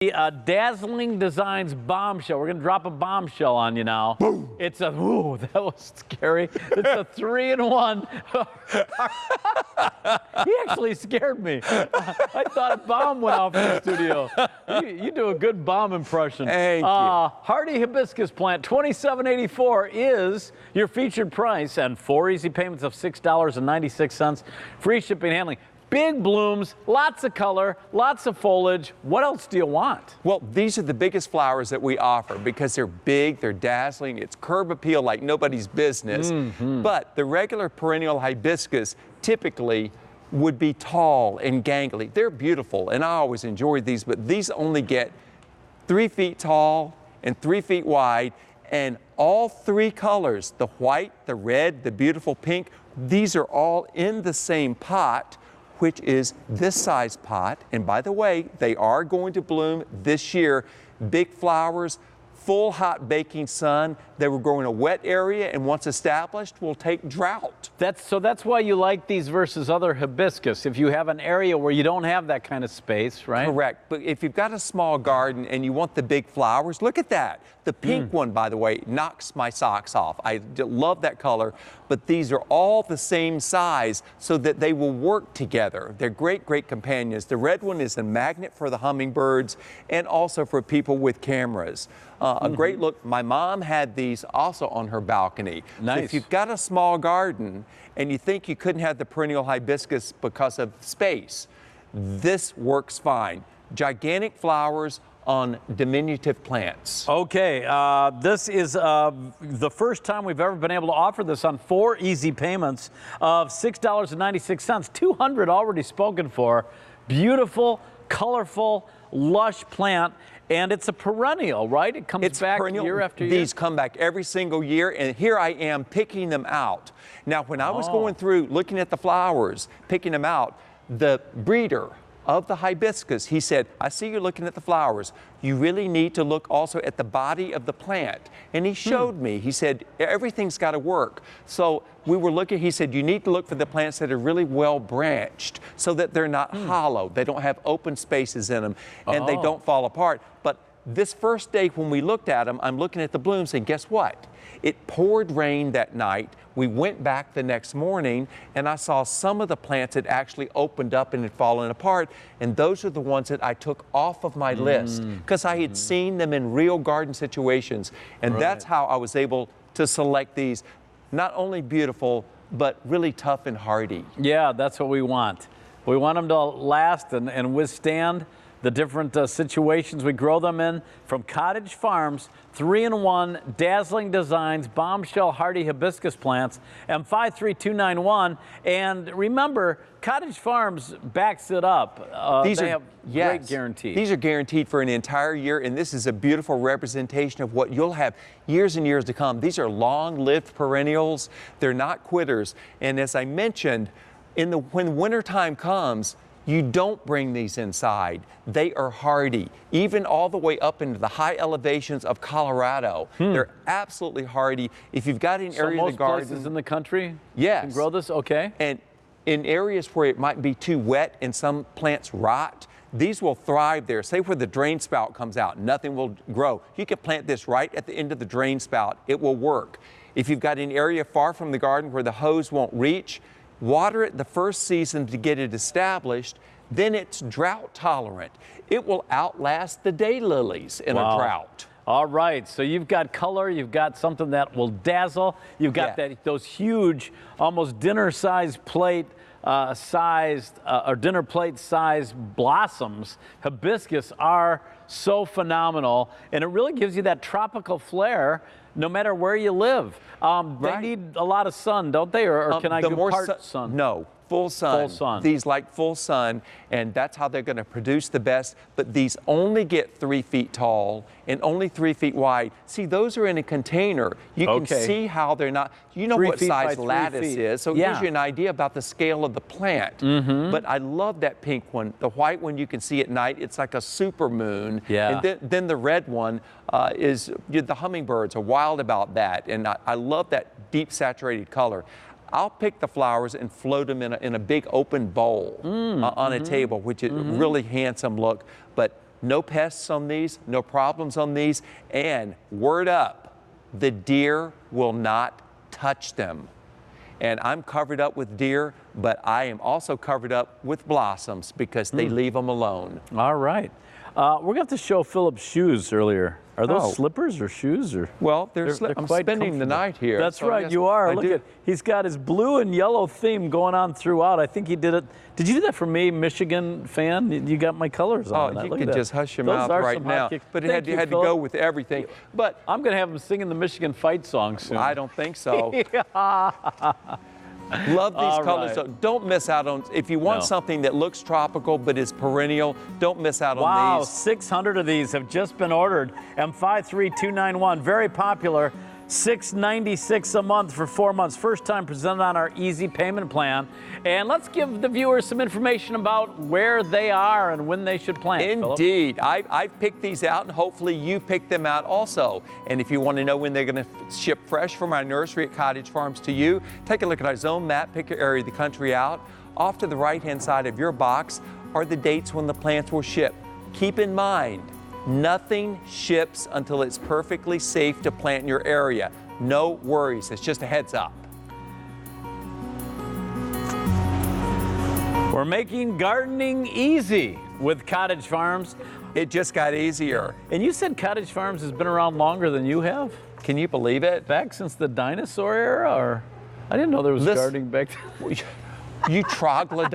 Dazzling Designs Bombshell. We're going to drop a bombshell on you now. Boom. It's a, ooh, that was scary. It's a 3-in-1. He actually scared me. I thought a bomb went off in the studio. You do a good bomb impression. Thank you. Hardy Hibiscus plant, $27.84 is your featured price, and 4 easy payments of $6.96. Free shipping and handling. Big blooms, lots of color, lots of foliage. What else do you want? Well, these are the biggest flowers that we offer because they're big, they're dazzling, it's curb appeal like nobody's business. But the regular perennial hibiscus typically would be tall and gangly. They're beautiful, and I always enjoy these, but these only get 3 feet tall and 3 feet wide, and all 3 colors, the white, the red, the beautiful pink, these are all in the same pot, which is this size pot. And by the way, they are going to bloom this year. Big flowers, full hot baking sun. They will grow in a wet area, and once established, will take drought. That's why you like these versus other hibiscus. If you have an area where you don't have that kind of space, right? Correct. But if you've got a small garden and you want the big flowers, look at that. The pink one, by the way, knocks my socks off. I love that color, but these are all the same size so that they will work together. They're great, great companions. The red one is a magnet for the hummingbirds and also for people with cameras. A great look. My mom had these also on her balcony. Nice. So if you've got a small garden and you think you couldn't have the perennial hibiscus because of space, this works fine. Gigantic flowers on diminutive plants. Okay, this is the first time we've ever been able to offer this on 4 easy payments of $6.96. 200 already spoken for. Beautiful, colorful, lush plant. And it's a perennial, right? It comes back year after year? These come back every single year, and here I am picking them out. Now, when I was going through, looking at the flowers, picking them out, the breeder of the hibiscus, he said, I see you're looking at the flowers. You really need to look also at the body of the plant. And he showed me, he said, everything's got to work. So we were looking, he said, you need to look for the plants that are really well branched so that they're not hollow. They don't have open spaces in them, and they don't fall apart. But this first day when we looked at them, I'm looking at the blooms, and guess what? It poured rain that night. We went back the next morning, and I saw some of the plants had actually opened up and had fallen apart, and those are the ones that I took off of my list because I had seen them in real garden situations, and that's how I was able to select these. Not only beautiful, but really tough and hardy. Yeah, that's what we want. We want them to last and withstand the different situations we grow them in. From Cottage Farms, 3-in-1 Dazzling Designs Bombshell Hardy Hibiscus plants, M53291. And remember, Cottage Farms backs it up. They have great guarantees. These are guaranteed for an entire year, and this is a beautiful representation of what you'll have years and years to come. These are long-lived perennials. They're not quitters. And as I mentioned, when wintertime comes, you don't bring these inside. They are hardy, even all the way up into the high elevations of Colorado. They're absolutely hardy. If you've got an area of the garden, most places in the country yes, can grow this, okay. And in areas where it might be too wet and some plants rot, these will thrive there. Say where the drain spout comes out, nothing will grow. You can plant this right at the end of the drain spout. It will work. If you've got an area far from the garden where the hose won't reach, water it the first season to get it established, then it's drought tolerant. It will outlast the daylilies in a drought. All right, so you've got color, you've got something that will dazzle, you've got those huge, almost dinner-sized plate or dinner plate sized blossoms. Hibiscus are so phenomenal, and it really gives you that tropical flair no matter where you live. They need a lot of sun, don't they? Or can I do part sun? No, full sun. Full sun. These like full sun, and that's how they're going to produce the best. But these only get 3 feet tall and only 3 feet wide. See, those are in a container. You can see how they're not, you know what size lattice is, so it gives you an idea about the scale of the plant. But I love that pink one. The white one you can see at night, it's like a super moon. And then the red one is, the hummingbirds are wild about that, and I love that deep saturated color. I'll pick the flowers and float them in a big open bowl on a table, which is really handsome look. But No pests on these, no problems on these, and word up, the deer will not touch them. And I'm covered up with deer, but I am also covered up with blossoms because they leave them alone. All right. We're going to have to show Philip's shoes earlier. Are those Oh. slippers or shoes? Or Well, they're I'm quite spending the comfortable. night here. That's so right, yes, you are. I Look do. at, he's got his blue and yellow theme going on throughout. I think he did it. Did you do that for me, Michigan fan? You got my colors on. Oh, that. you Look can at that. just hush your Those mouth are right some now. hot kicks. But it Thank had, you, had to Philip. go with everything. But I'm going to have him singing the Michigan fight song soon. I don't think so. Love these All colors. right. So don't miss out on, if you want No. something that looks tropical but is perennial, don't miss out Wow, on these. 600 of these have just been ordered. M53291, very popular. $696 a month for 4 months. First time presented on our easy payment plan. And let's give the viewers some information about where they are and when they should plant. Philip. Indeed. I've picked these out, and hopefully you pick them out also. And if you want to know when they're going to ship fresh from our nursery at Cottage Farms to you, take a look at our zone map, pick your area of the country out. Off to the right-hand side of your box are the dates when the plants will ship. Keep in mind, nothing ships until it's perfectly safe to plant in your area. No worries. It's just a heads up. We're making gardening easy with Cottage Farms. It just got easier. And you said Cottage Farms has been around longer than you have? Can you believe it? Back since the dinosaur era? Or I didn't know there was This- gardening back then. You troglodyte.